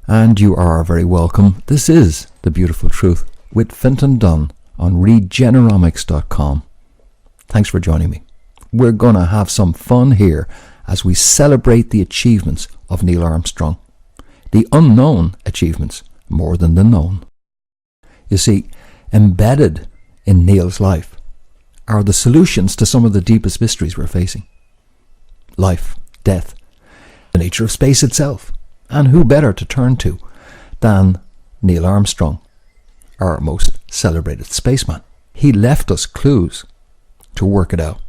And you are very welcome. This is The Beautiful Truth with Fintan Dunn on ReGeneromics.com. Thanks for joining me. We're going to have some fun here as we celebrate the achievements of Neil Armstrong. The unknown achievements more than the known. You see, embedded in Neil's life are the solutions to some of the deepest mysteries we're facing. Life, death, the nature of space itself. And who better to turn to than Neil Armstrong, our most celebrated spaceman. He left us clues to work it out.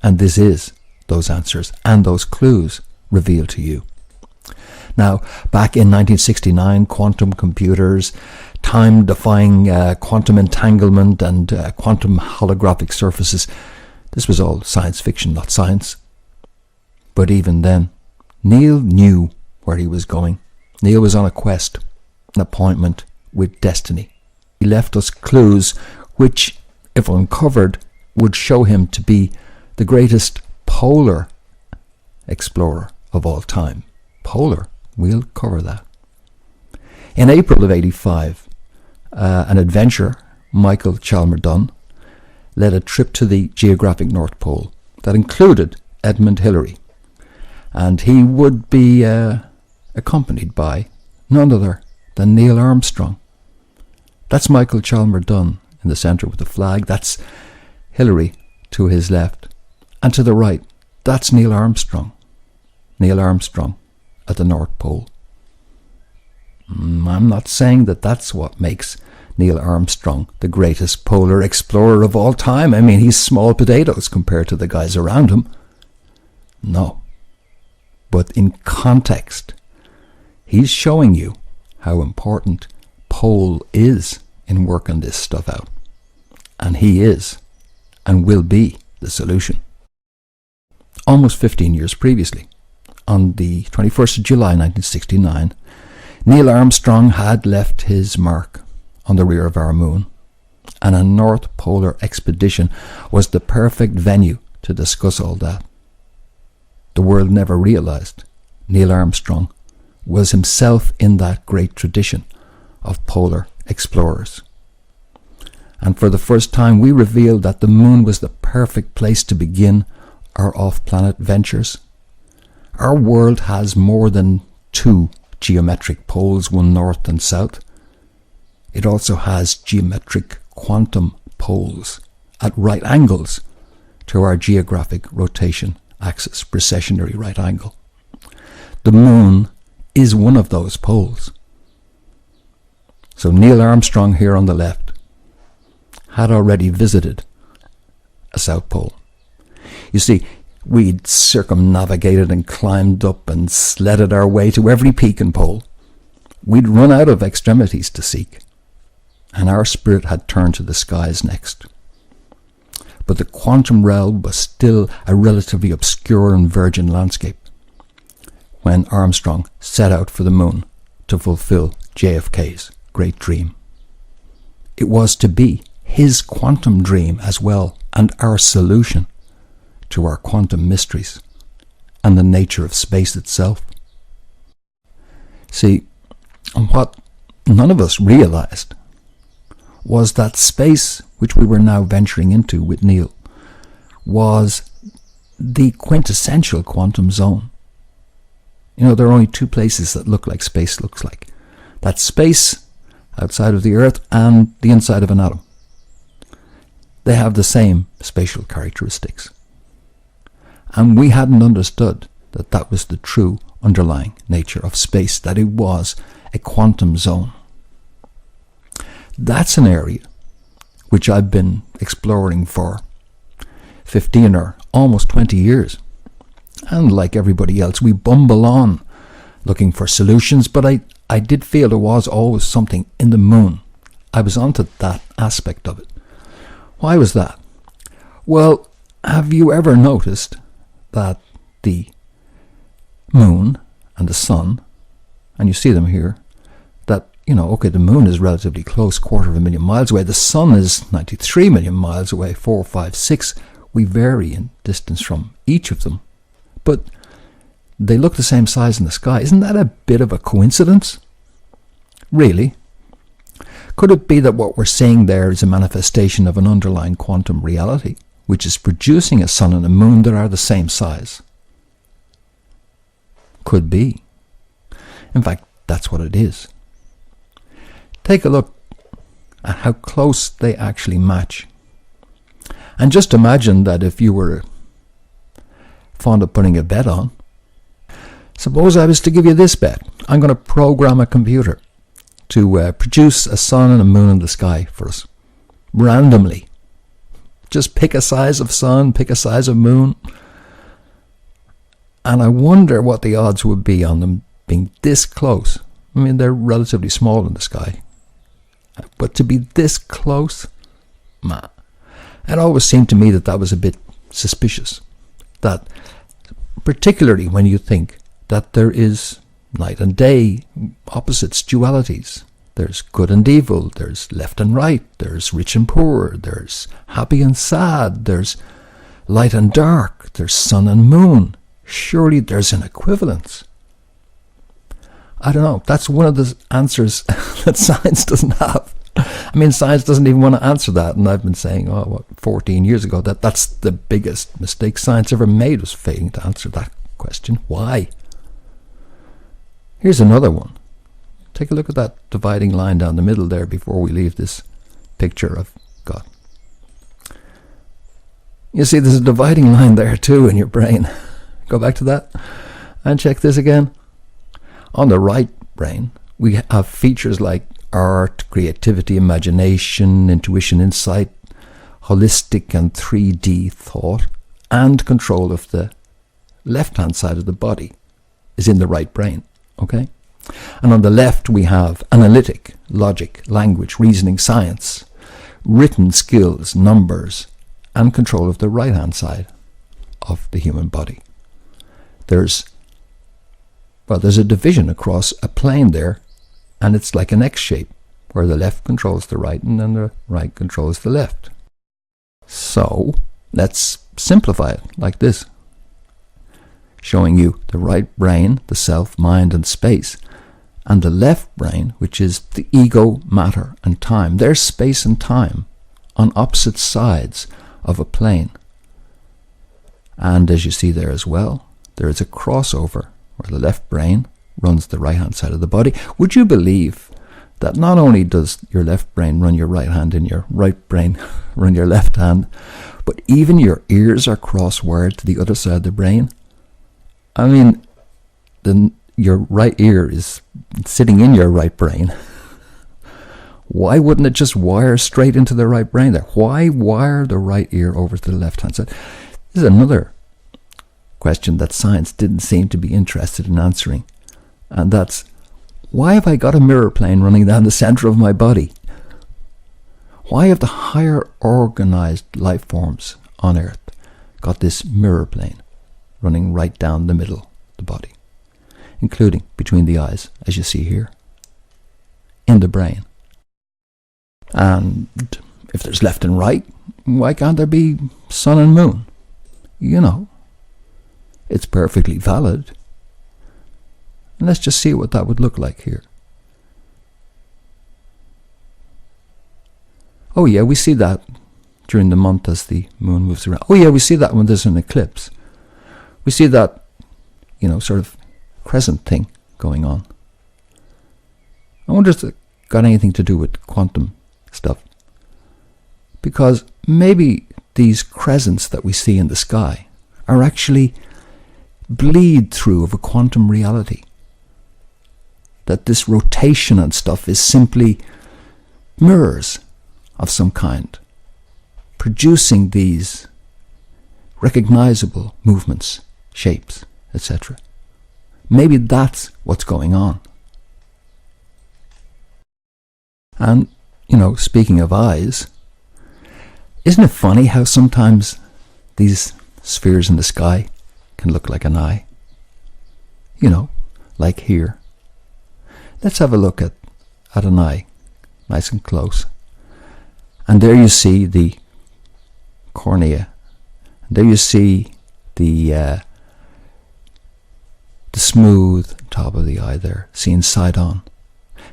And this is those answers and those clues revealed to you. Now, back in 1969, quantum computers, time-defying quantum entanglement and quantum holographic surfaces, this was all science fiction, not science. But even then, Neil knew where he was going. Neil was on a quest, an appointment with destiny. He left us clues which, if uncovered, would show him to be the greatest polar explorer of all time. Polar, we'll cover that. In April of '85, an adventurer, Michael Chalmers Dunn, led a trip to the geographic North Pole that included Edmund Hillary. And he would be accompanied by none other than Neil Armstrong. That's Michael Chalmers Dunn in the centre with the flag. That's Hillary to his left. And to the right, that's Neil Armstrong. Neil Armstrong at the North Pole. I'm not saying that that's what makes Neil Armstrong the greatest polar explorer of all time. I mean, he's small potatoes compared to the guys around him. No. But in context, he's showing you how important pole is in working this stuff out. And he is, and will be, the solution. Almost 15 years previously, on the 21st of July 1969, Neil Armstrong had left his mark on the rear of our moon, and a North Polar expedition was the perfect venue to discuss all that. The world never realized Neil Armstrong was himself in that great tradition of polar explorers. And for the first time, we revealed that the moon was the perfect place to begin our off-planet ventures. Our world has more than two geometric poles, one north and south. It also has geometric quantum poles at right angles to our geographic rotation axis, precessionary right angle. The moon is one of those poles. So Neil Armstrong here on the left had already visited a south pole. You see, we'd circumnavigated and climbed up and sledded our way to every peak and pole. We'd run out of extremities to seek, and our spirit had turned to the skies next. But the quantum realm was still a relatively obscure and virgin landscape when Armstrong set out for the moon to fulfill JFK's great dream. It was to be his quantum dream as well, and our solution to our quantum mysteries and the nature of space itself. See, what none of us realized was that space, which we were now venturing into with Neil, was the quintessential quantum zone. You know, there are only two places that look like space looks like. That's space outside of the Earth and the inside of an atom. They have the same spatial characteristics. And we hadn't understood that that was the true underlying nature of space, that it was a quantum zone. That's an area which I've been exploring for 15 or almost 20 years. And like everybody else, we bumble on looking for solutions, but I did feel there was always something in the moon. I was onto that aspect of it. Why was that? Well, have you ever noticed that the moon and the sun, and you see them here, that, you know, okay, the moon is relatively close, 250,000 miles away. The sun is 93 million miles away, 4, 5, 6. We vary in distance from each of them, but they look the same size in the sky. Isn't that a bit of a coincidence? Really? Could it be that what we're seeing there is a manifestation of an underlying quantum reality, which is producing a sun and a moon that are the same size? Could be. In fact, that's what it is. Take a look at how close they actually match. And just imagine that if you were fond of putting a bet on, suppose I was to give you this bet. I'm going to program a computer to produce a sun and a moon in the sky for us, randomly. Just pick a size of sun, pick a size of moon, and I wonder what the odds would be on them being this close. I mean, they're relatively small in the sky, but to be this close, man, it always seemed to me that that was a bit suspicious. That, particularly when you think that there is night and day, opposites, dualities. There's good and evil, there's left and right, there's rich and poor, there's happy and sad, there's light and dark, there's sun and moon. Surely there's an equivalence. I don't know, that's one of the answers that science doesn't have. I mean, science doesn't even want to answer that, and I've been saying, 14 years ago, that's the biggest mistake science ever made, was failing to answer that question. Why? Here's another one. Take a look at that dividing line down the middle there before we leave this picture of God. You see, there's a dividing line there too in your brain. Go back to that and check this again. On the right brain, we have features like art, creativity, imagination, intuition, insight, holistic and 3D thought, and control of the left-hand side of the body is in the right brain. Okay? And on the left we have analytic, logic, language, reasoning, science, written skills, numbers, and control of the right-hand side of the human body. There's a division across a plane there, and it's like an X shape, where the left controls the right and then the right controls the left. So let's simplify it like this, showing you the right brain, the self, mind, and space, and the left brain, which is the ego, matter, and time. There's space and time on opposite sides of a plane. And as you see there as well, there is a crossover where the left brain runs the right-hand side of the body. Would you believe that not only does your left brain run your right hand and your right brain run your left hand, but even your ears are cross-wired to the other side of the brain? I mean, your right ear is sitting in your right brain. Why wouldn't it just wire straight into the right brain there? Why wire the right ear over to the left-hand side? This is another question that science didn't seem to be interested in answering. And that's, why have I got a mirror plane running down the center of my body? Why have the higher organized life forms on Earth got this mirror plane running right down the middle of the body, including between the eyes, as you see here, in the brain? And if there's left and right, why can't there be sun and moon? You know, it's perfectly valid. And let's just see what that would look like here. Oh yeah, we see that during the month as the moon moves around. Oh yeah, we see that when there's an eclipse. We see that, sort of crescent thing going on. I wonder if it got anything to do with quantum stuff. Because maybe these crescents that we see in the sky are actually bleed through of a quantum reality. That this rotation and stuff is simply mirrors of some kind, producing these recognizable movements, shapes, etc. Maybe that's what's going on. And, speaking of eyes, isn't it funny how sometimes these spheres in the sky can look like an eye? Like here. Let's have a look at an eye, nice and close. And there you see the cornea. There you see the smooth top of the eye there, seen side on.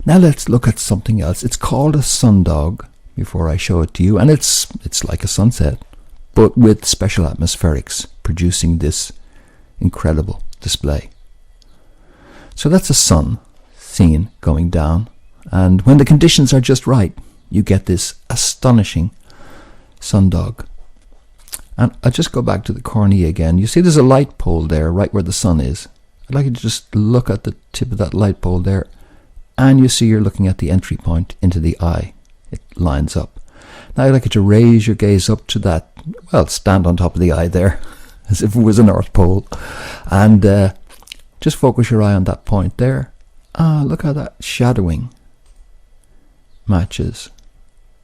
Now let's look at something else. It's called a sundog, before I show it to you, and it's like a sunset, but with special atmospherics, producing this incredible display. So that's a sun seen going down, and when the conditions are just right, you get this astonishing sundog. And I'll just go back to the cornea again. You see there's a light pole there right where the sun is. I'd like you to just look at the tip of that light pole there, and you see you're looking at the entry point into the eye. It lines up. Now I'd like you to raise your gaze up to that, well, stand on top of the eye there, as if it was a North Pole, and just focus your eye on that point there. Look how that shadowing matches.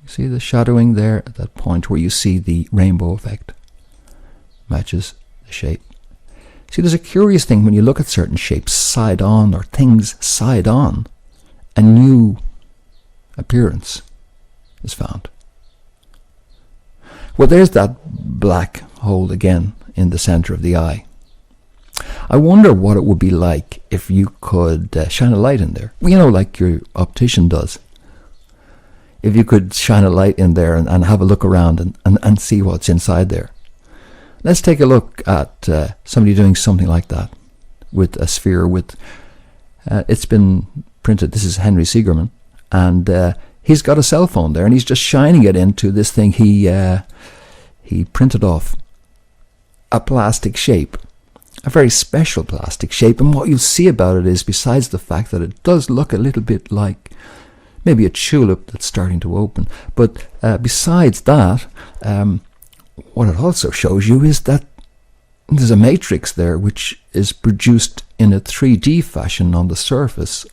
You see the shadowing there at that point where you see the rainbow effect matches the shape. See, there's a curious thing when you look at certain shapes side on, or things side on, a new appearance is found. Well, there's that black hole again in the center of the eye. I wonder what it would be like if you could shine a light in there. Well, you know, like your optician does. If you could shine a light in there and have a look around and see what's inside there. Let's take a look at somebody doing something like that with a sphere. It's been printed. This is Henry Segerman, and he's got a cell phone there, and he's just shining it into this thing. He printed off a plastic shape, a very special plastic shape, and what you'll see about it is, besides the fact that it does look a little bit like maybe a tulip that's starting to open, but besides that, what it also shows you is that there's a matrix there which is produced in a 3D fashion on the surface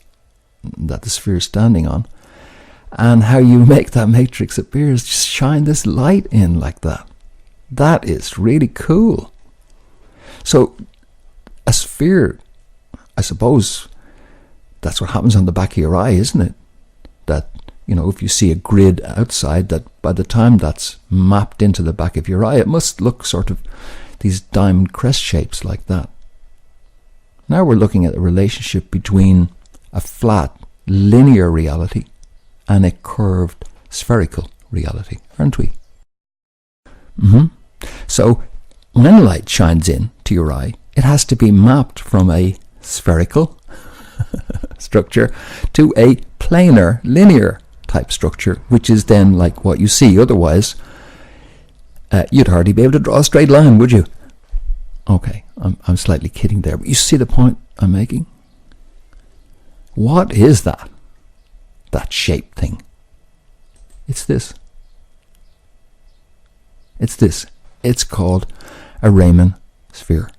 that the sphere is standing on, and how you make that matrix appear is just shine this light in like that. That is really cool. So a sphere, I suppose that's what happens on the back of your eye, isn't it? That, you know, if you see a grid outside, that by the time that's mapped into the back of your eye, it must look sort of these diamond crest shapes like that. Now we're looking at the relationship between a flat linear reality and a curved spherical reality, aren't we? So when light shines in to your eye, it has to be mapped from a spherical structure to a planar linear type structure, which is then like what you see. Otherwise, you'd hardly be able to draw a straight line, would you? Okay, I'm slightly kidding there, but you see the point I'm making? What is that? That shape thing. It's this. It's this. It's called a Raman sphere.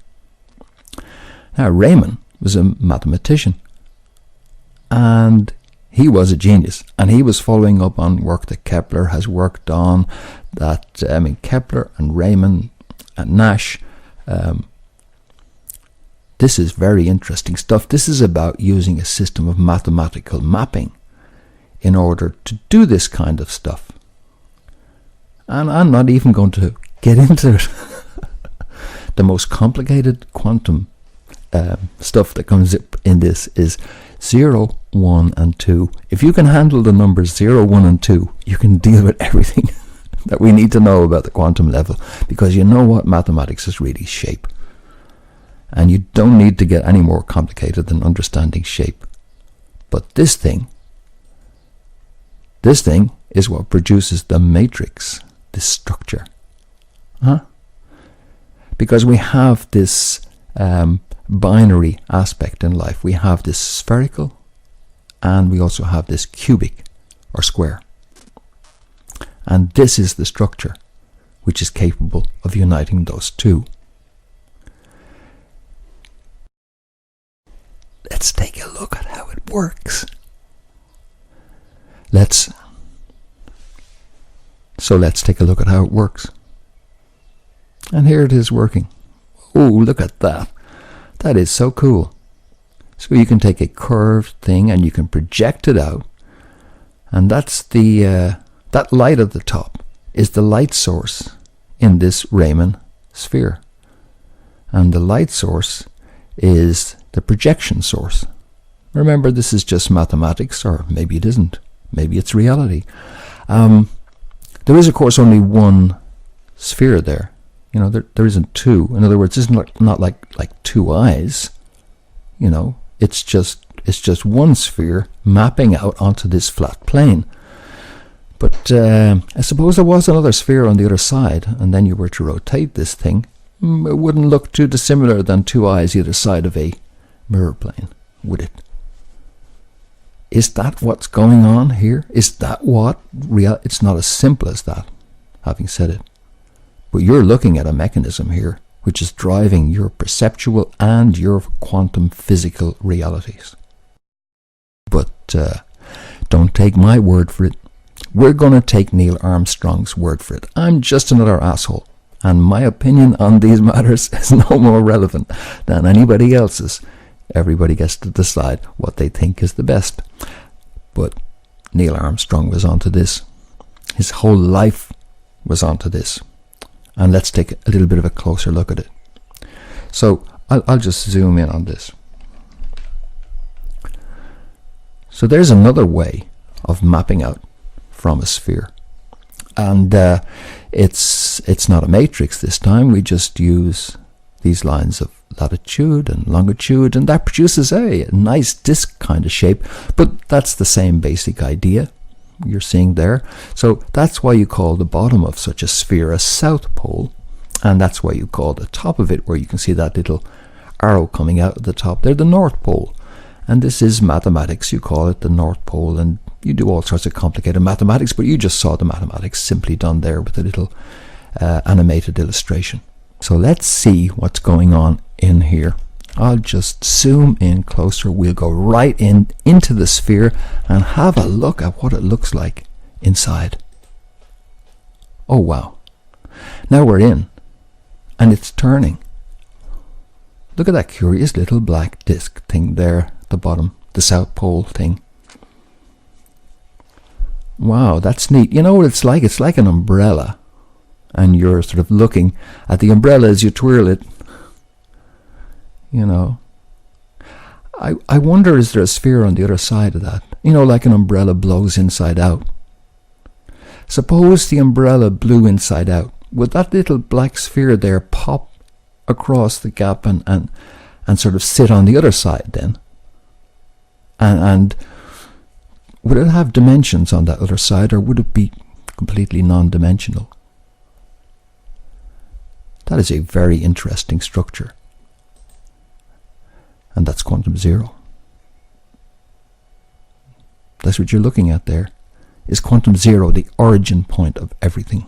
Now, Raman was a mathematician, and he was a genius, and he was following up on work that Kepler has worked on, that, Kepler and Raman and Nash, this is very interesting stuff. This is about using a system of mathematical mapping in order to do this kind of stuff. And I'm not even going to get into it. The most complicated quantum stuff that comes up in this is 0, 1, and 2. If you can handle the numbers 0, 1, and 2, you can deal with everything that we need to know about the quantum level, because you know what mathematics is really shape. And you don't need to get any more complicated than understanding shape. But this thing is what produces the matrix, this structure. Because we have this binary aspect in life. We have this spherical, and we also have this cubic or square. And this is the structure which is capable of uniting those two. Let's take a look at how it works. Let's take a look at how it works. And here it is working. Oh, look at that. That is so cool. So you can take a curved thing and you can project it out. And that's the that light at the top is the light source in this Raman sphere. And the light source is the projection source. Remember, this is just mathematics, or maybe it isn't. Maybe it's reality. There is, of course, only one sphere there. You know, there isn't two. In other words, it's not like two eyes. You know, it's just one sphere mapping out onto this flat plane. But I suppose there was another sphere on the other side, and then you were to rotate this thing. It wouldn't look too dissimilar than two eyes either side of a mirror plane, would it? Is that what's going on here? Is that what real? It's not as simple as that, having said it. But you're looking at a mechanism here which is driving your perceptual and your quantum physical realities. But don't take my word for it. We're going to take Neil Armstrong's word for it. I'm just another asshole, and my opinion on these matters is no more relevant than anybody else's. Everybody gets to decide what they think is the best. But Neil Armstrong was onto this. His whole life was onto this. And let's take a little bit of a closer look at it. So I'll just zoom in on this. So there's another way of mapping out from a sphere. And it's not a matrix this time. We just use these lines of latitude and longitude, and that produces a nice disc kind of shape, but that's the same basic idea you're seeing there. So that's why you call the bottom of such a sphere a south pole, and that's why you call the top of it, where you can see that little arrow coming out at the top there, the north pole. And this is mathematics. You call it the north pole, and you do all sorts of complicated mathematics, but you just saw the mathematics simply done there with a little animated illustration. So let's see what's going on in here. I'll just zoom in closer. We'll go right into the sphere and have a look at what it looks like inside. Oh wow. Now we're in, and it's turning. Look at that curious little black disc thing there at the bottom, the South Pole thing. Wow, that's neat. You know what it's like? It's like an umbrella, and you're sort of looking at the umbrella as you twirl it. You know, I wonder, is there a sphere on the other side of that? You know, like an umbrella blows inside out. Suppose the umbrella blew inside out. Would that little black sphere there pop across the gap and sort of sit on the other side then? And would it have dimensions on that other side, or would it be completely non-dimensional? That is a very interesting structure. And that's quantum zero. That's what you're looking at there. Is quantum zero the origin point of everything?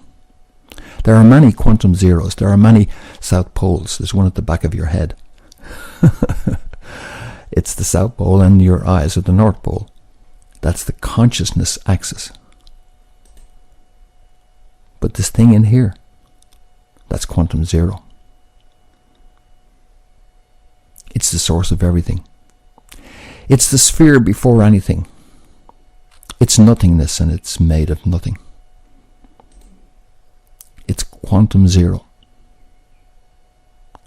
There are many quantum zeros. There are many south poles. There's one at the back of your head. It's the south pole, and your eyes are the north pole. That's the consciousness axis. But this thing in here, that's quantum zero. It's the source of everything. It's the sphere before anything. It's nothingness, and it's made of nothing. It's quantum zero.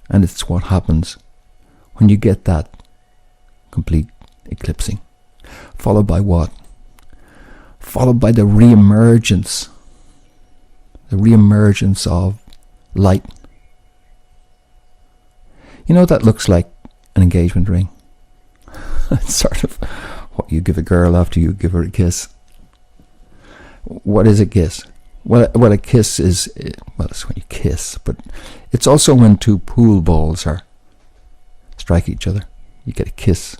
And it's what happens when you get that complete eclipsing. Followed by what? Followed by the re-emergence. The re-emergence of light. You know, that looks like an engagement ring. It's sort of what you give a girl after you give her a kiss. What is a kiss? Well, a kiss is, well, it's when you kiss, but it's also when two pool balls strike each other. You get a kiss.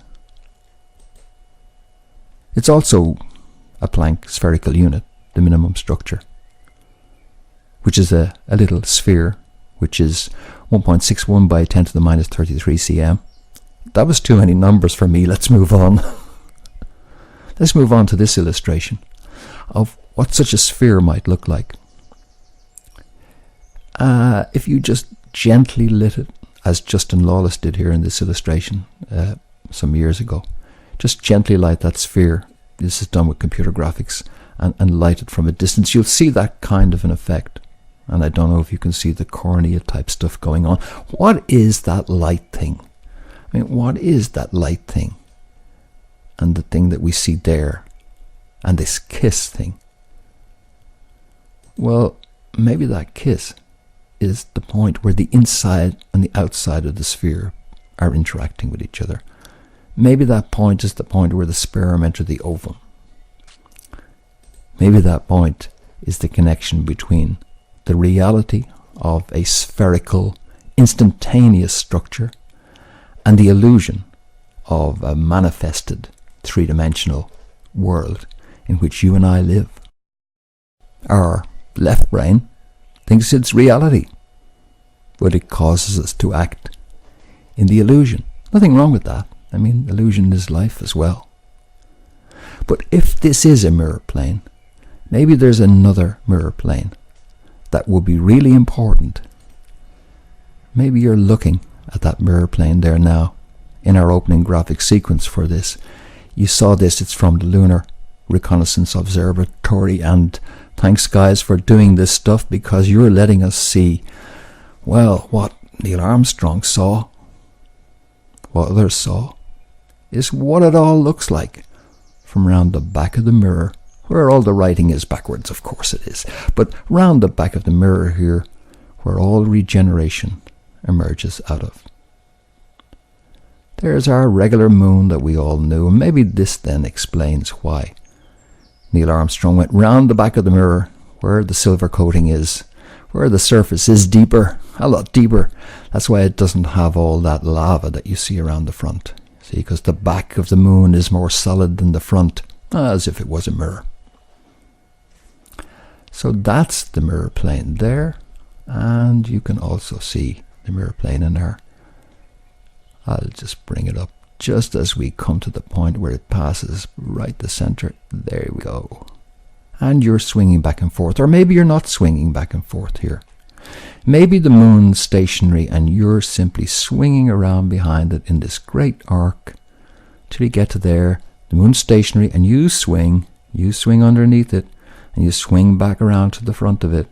It's also a Planck spherical unit, the minimum structure, which is a little sphere, which is 1.61 by 10 to the minus 33 cm. That was too many numbers for me. Let's move on. Let's move on to this illustration of what such a sphere might look like. If you just gently lit it, as Justin Lawless did here in this illustration some years ago, just gently light that sphere. This is done with computer graphics, and light it from a distance. You'll see that kind of an effect. And I don't know if you can see the cornea type stuff going on. What is that light thing? I mean, what is that light thing? and the thing that we see there, and this kiss thing, well, maybe that kiss is the point where the inside and the outside of the sphere are interacting with each other. Maybe that point is the point where the sperm entered the ovum. Maybe that point is the connection between the reality of a spherical, instantaneous structure and the illusion of a manifested, three-dimensional world in which you and I live. Our left brain thinks it's reality, but it causes us to act in the illusion. Nothing wrong with that. I mean, illusion is life as well. But if this is a mirror plane, maybe there's another mirror plane that will be really important. Maybe you're looking at that mirror plane there now in our opening graphic sequence for this. You saw this, it's from the Lunar Reconnaissance Observatory, and thanks guys for doing this stuff, because you're letting us see, well, what Neil Armstrong saw, what others saw, is what it all looks like from round the back of the mirror, where all the writing is backwards, of course it is, but round the back of the mirror here, where all regeneration emerges out of. There's our regular moon that we all knew, and maybe this then explains why Neil Armstrong went round the back of the mirror, where the silver coating is, where the surface is deeper, a lot deeper. That's why it doesn't have all that lava that you see around the front. See, because the back of the moon is more solid than the front, as if it was a mirror. So that's the mirror plane there, and you can also see the mirror plane in there. I'll just bring it up just as we come to the point where it passes right the center. There we go. And you're swinging back and forth, or maybe you're not swinging back and forth here. Maybe the moon's stationary and you're simply swinging around behind it in this great arc till you get to there. The moon's stationary and you swing underneath it, and you swing back around to the front of it.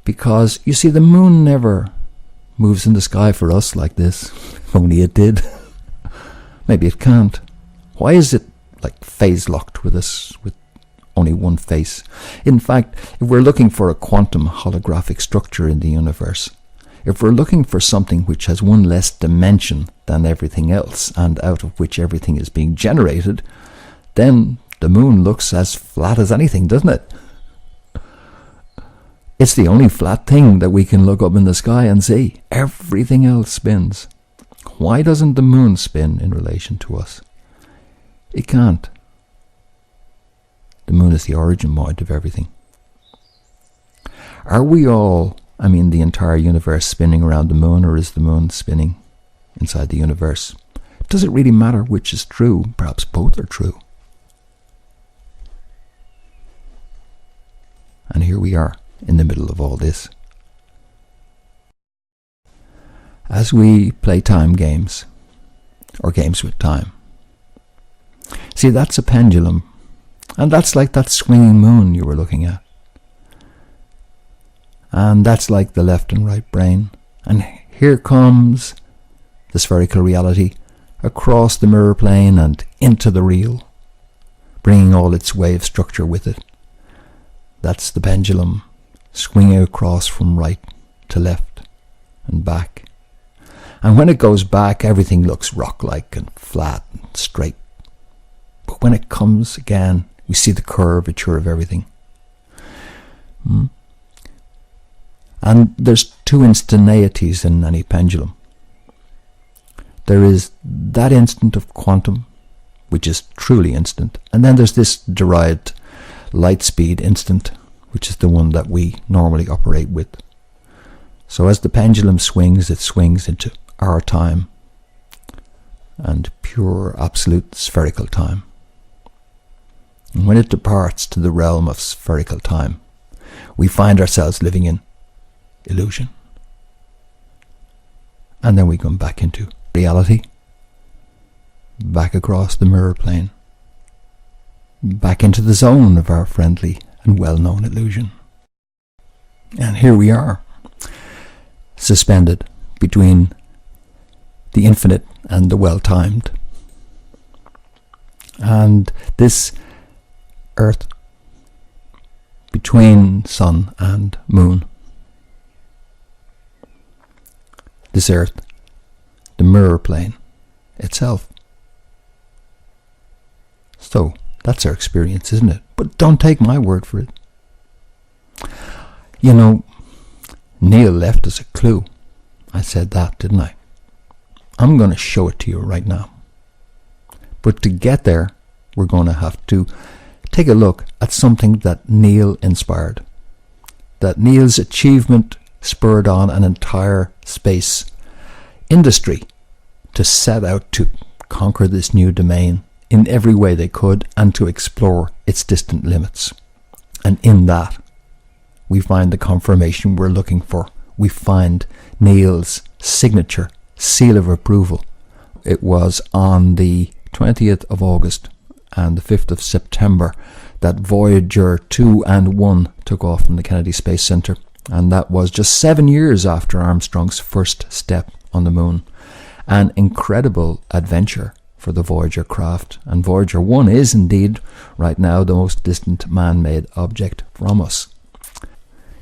Because, you see, the moon never moves in the sky for us like this. If only it did. Maybe it can't. Why is it like phase locked with us, with only one face? In fact, if we're looking for a quantum holographic structure in the universe, if we're looking for something which has one less dimension than everything else, and out of which everything is being generated, then the moon looks as flat as anything, doesn't it? It's the only flat thing that we can look up in the sky and see. Everything else spins. Why doesn't the moon spin in relation to us? It can't. The moon is the origin point of everything. Are we all, I mean the entire universe, spinning around the moon, or is the moon spinning inside the universe? Does it really matter which is true? Perhaps both are true. And here we are in the middle of all this. As we play time games, or games with time. See, that's a pendulum, and that's like that swinging moon you were looking at. And that's like the left and right brain. And here comes the spherical reality across the mirror plane and into the real, bringing all its wave structure with it. That's the pendulum swinging across from right to left and back. And when it goes back, everything looks rock-like and flat and straight. But when it comes again, we see the curvature of everything. And there's two instantaneities in any pendulum. There is that instant of quantum, which is truly instant, and then there's this derived light speed instant, which is the one that we normally operate with. So as the pendulum swings, it swings into our time and pure absolute spherical time. And when it departs to the realm of spherical time, we find ourselves living in illusion. And then we come back into reality, back across the mirror plane, back into the zone of our friendly and well-known illusion. And here we are, suspended between the infinite and the well-timed. And this Earth between sun and moon, this Earth, the mirror plane itself. So that's our experience, isn't it? But don't take my word for it. You know, Neil left us a clue. I said that, didn't I? I'm going to show it to you right now. But to get there, we're going to have to take a look at something that Neil inspired. That Neil's achievement spurred on an entire space industry to set out to conquer this new domain in every way they could and to explore its distant limits. And in that, we find the confirmation we're looking for. We find Neil's signature seal of approval. It was on the 20th of August and the 5th of September that Voyager 2 and 1 took off from the Kennedy Space Center, and that was just 7 years after Armstrong's first step on the moon. An incredible adventure for the Voyager craft, and Voyager 1 is indeed right now the most distant man-made object from us.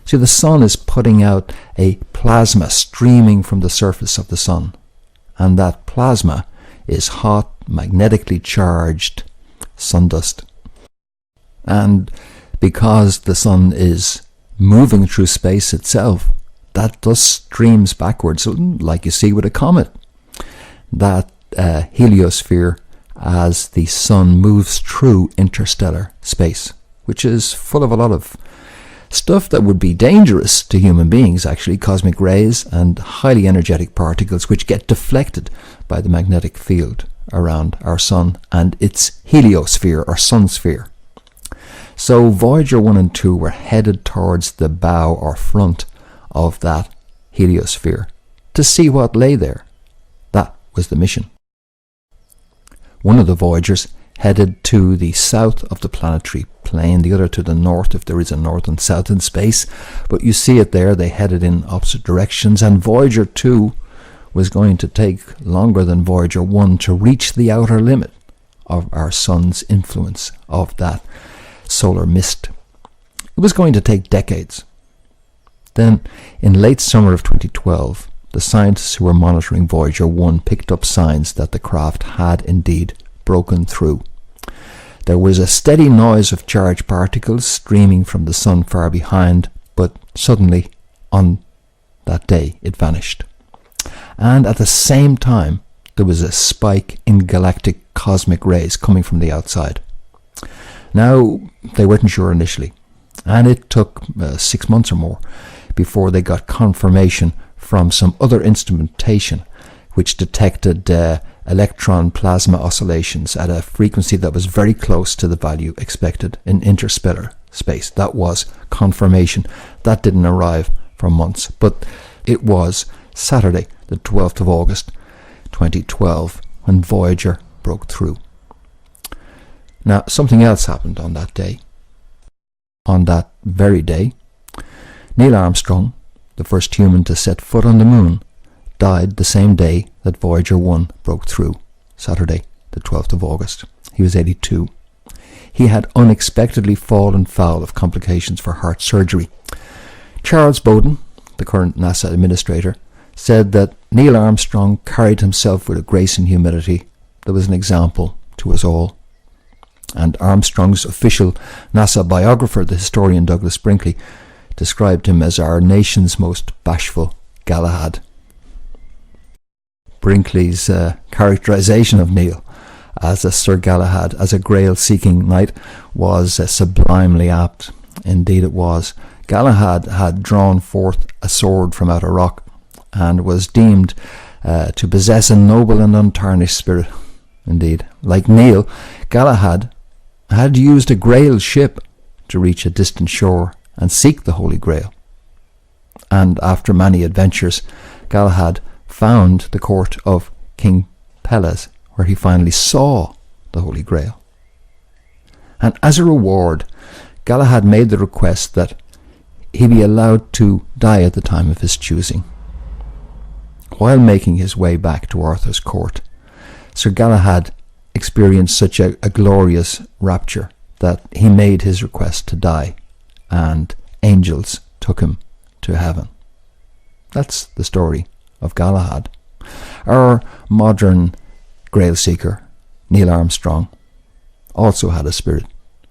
See, the sun is putting out a plasma streaming from the surface of the sun, and that plasma is hot, magnetically charged sundust. And because the sun is moving through space itself, that dust streams backwards, like you see with a comet. That heliosphere as the sun moves through interstellar space, which is full of a lot of stuff that would be dangerous to human beings, actually, cosmic rays and highly energetic particles which get deflected by the magnetic field around our sun and its heliosphere or sun sphere. So Voyager 1 and 2 were headed towards the bow or front of that heliosphere to see what lay there. That was the mission. One of the Voyagers headed to the south of the planetary plane, the other to the north, if there is a north and south in space. But you see it there, they headed in opposite directions, and Voyager 2 was going to take longer than Voyager 1 to reach the outer limit of our sun's influence, of that solar mist. It was going to take decades. Then, in late summer of 2012, the scientists who were monitoring Voyager 1 picked up signs that the craft had indeed broken through. There was a steady noise of charged particles streaming from the sun far behind, but suddenly, on that day, it vanished. And at the same time, there was a spike in galactic cosmic rays coming from the outside. Now, they weren't sure initially, and it took 6 months or more before they got confirmation from some other instrumentation which detected electron plasma oscillations at a frequency that was very close to the value expected in interstellar space. That was confirmation. That didn't arrive for months, but it was Saturday, the 12th of August 2012, when Voyager broke through. Now, something else happened on that day. On that very day, Neil Armstrong, the first human to set foot on the moon, died the same day that Voyager 1 broke through, Saturday, the 12th of August. He was 82. He had unexpectedly fallen foul of complications for heart surgery. Charles Bowden, the current NASA administrator, said that Neil Armstrong carried himself with a grace and humility that was an example to us all. And Armstrong's official NASA biographer, the historian Douglas Brinkley, described him as our nation's most bashful Galahad. Brinkley's characterization of Neil as a Sir Galahad, as a grail-seeking knight, was sublimely apt. Indeed it was. Galahad had drawn forth a sword from out a rock and was deemed to possess a noble and untarnished spirit. Indeed, like Neil, Galahad had used a grail ship to reach a distant shore and seek the Holy Grail. And after many adventures, Galahad found the court of King Peles, where he finally saw the Holy Grail. And as a reward, Galahad made the request that he be allowed to die at the time of his choosing. While making his way back to Arthur's court, Sir Galahad experienced such a glorious rapture that he made his request to die, and angels took him to heaven. That's the story of Galahad. Our modern Grail seeker, Neil Armstrong, also had a spirit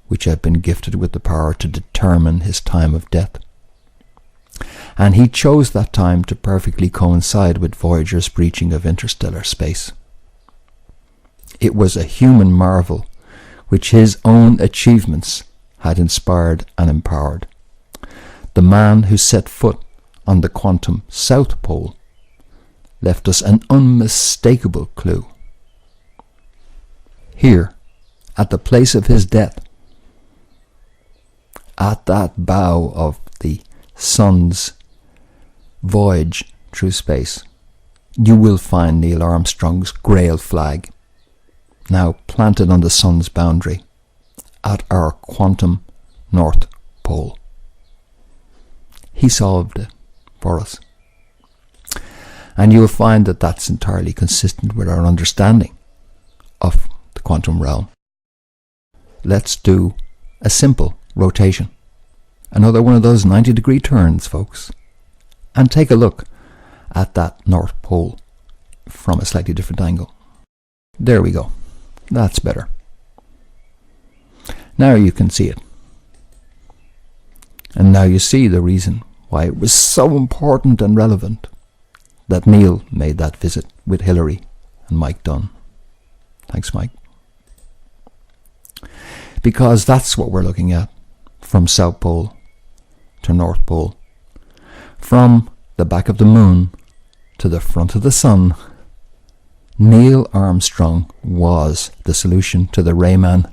which had been gifted with the power to determine his time of death. And he chose that time to perfectly coincide with Voyager's breaching of interstellar space. It was a human marvel which his own achievements had inspired and empowered. The man who set foot on the quantum South Pole left us an unmistakable clue. Here, at the place of his death, at that bow of the sun's voyage through space, you will find Neil Armstrong's Grail flag, now planted on the sun's boundary at our quantum North Pole. He solved it for us. And you'll find that that's entirely consistent with our understanding of the quantum realm. Let's do a simple rotation. Another one of those 90-degree turns, folks. And take a look at that North Pole from a slightly different angle. There we go. That's better. Now you can see it. And now you see the reason why it was so important and relevant that Neil made that visit with Hillary and Mike Dunn. Thanks, Mike. Because that's what we're looking at from South Pole to North Pole. From the back of the moon to the front of the sun, Neil Armstrong was the solution to the Rayman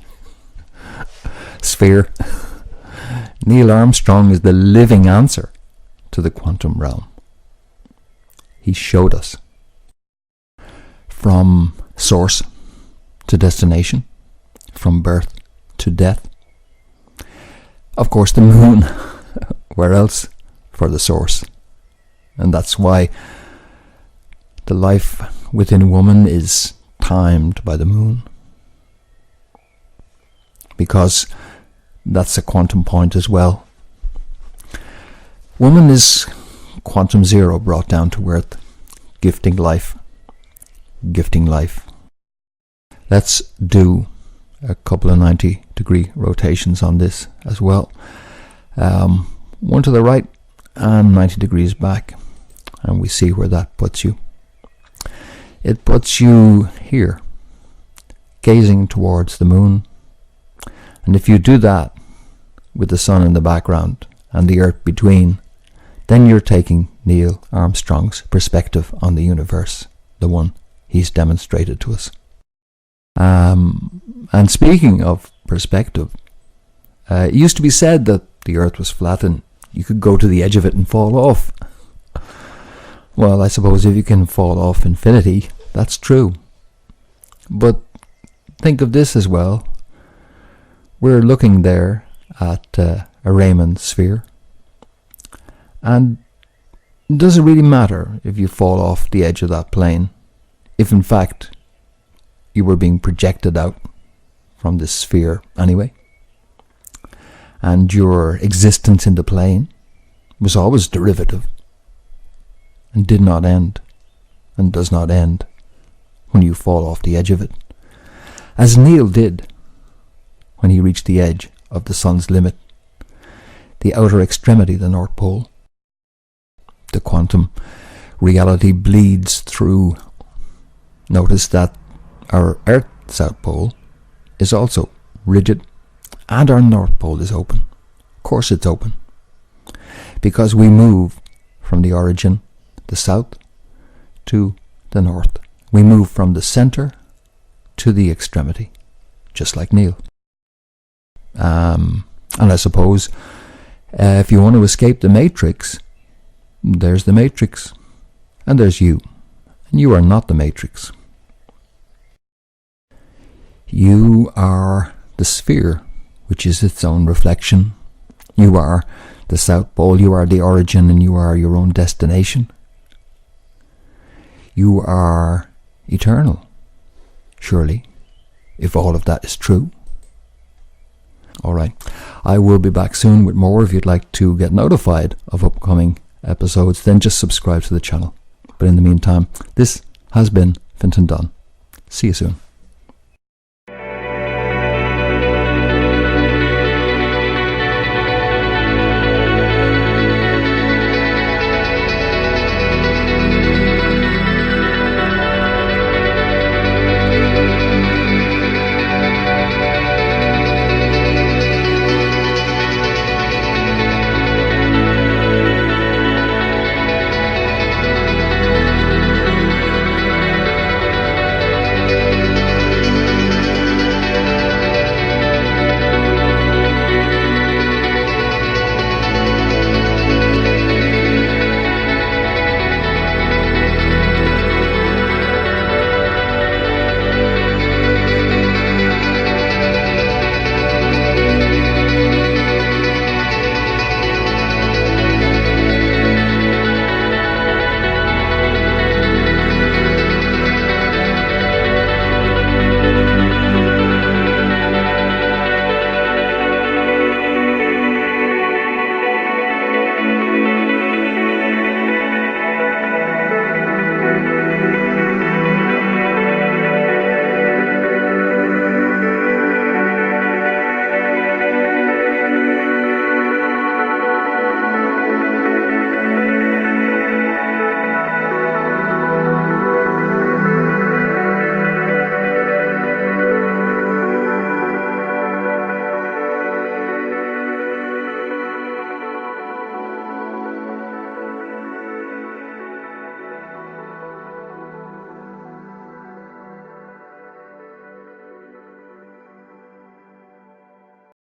sphere. Neil Armstrong is the living answer to the quantum realm. He showed us from source to destination, from birth to death. Of course, the moon. Where else for the source? And that's why the life within a woman is timed by the moon, because that's a quantum point as well. Woman is quantum zero brought down to earth, gifting life. Let's do a couple of 90-degree rotations on this as well. One to the right and 90 degrees back, and we see where that puts you. It puts you here, gazing towards the moon. And if you do that with the sun in the background and the earth between, then you're taking Neil Armstrong's perspective on the universe, the one he's demonstrated to us. And speaking of perspective, it used to be said that the earth was flat and you could go to the edge of it and fall off. Well, I suppose if you can fall off infinity, that's true. But think of this as well. We're looking there at a Rayman sphere. And it doesn't really matter if you fall off the edge of that plane, if in fact you were being projected out from this sphere anyway. And your existence in the plane was always derivative and did not end and does not end when you fall off the edge of it, as Neil did when he reached the edge of the sun's limit, the outer extremity, the North Pole. The quantum reality bleeds through. Notice that our Earth South Pole is also rigid, and our North Pole is open. Of course it's open, because we move from the origin, the south, to the north. We move from the center to the extremity, just like Neil. And I suppose if you want to escape the matrix, there's the matrix, and there's you, and you are not the matrix. You are the sphere, which is its own reflection. You are the South Pole, you are the origin, and you are your own destination. You are eternal, surely. if all of that is true. Alright, I will be back soon with more. If you'd like to get notified of upcoming episodes, then just subscribe to the channel. But in the meantime, this has been Fintan Dunn. See you soon.